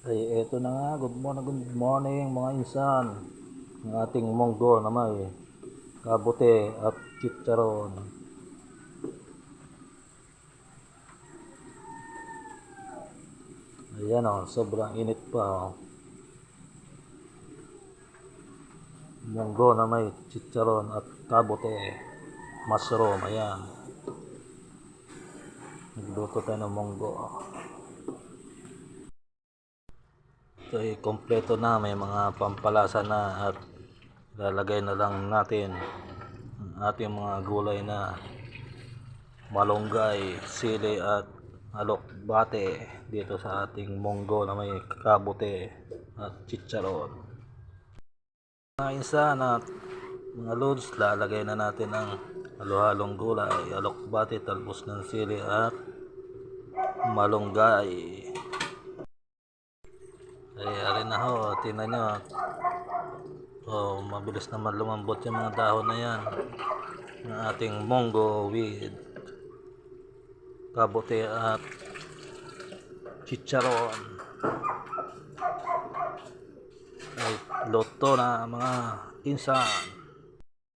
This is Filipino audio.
Ay, eto na nga. Good morning mga insan. Ang ating munggo na may kabute at chicharon. Ayan o, sobrang init pa o. Munggo na may chicharon at kabute. Mushroom, ayan. Nagluto tayo ng munggo. Ito ay kompleto na, may mga pampalasa na at lalagay na lang natin ang ating mga gulay na malunggay, sili at alokbate dito sa ating munggo na may kabute at chicharon. Mga insan at mga lods, lalagay na natin ang halo-halong gulay, alokbate, talbos ng sili at malunggay. Ay, arin na ho, tingnan nyo. Mabilis naman lumambot yung mga dahon na yan ng ating munggo with kabute at chicharon. Ay, luto na mga insan.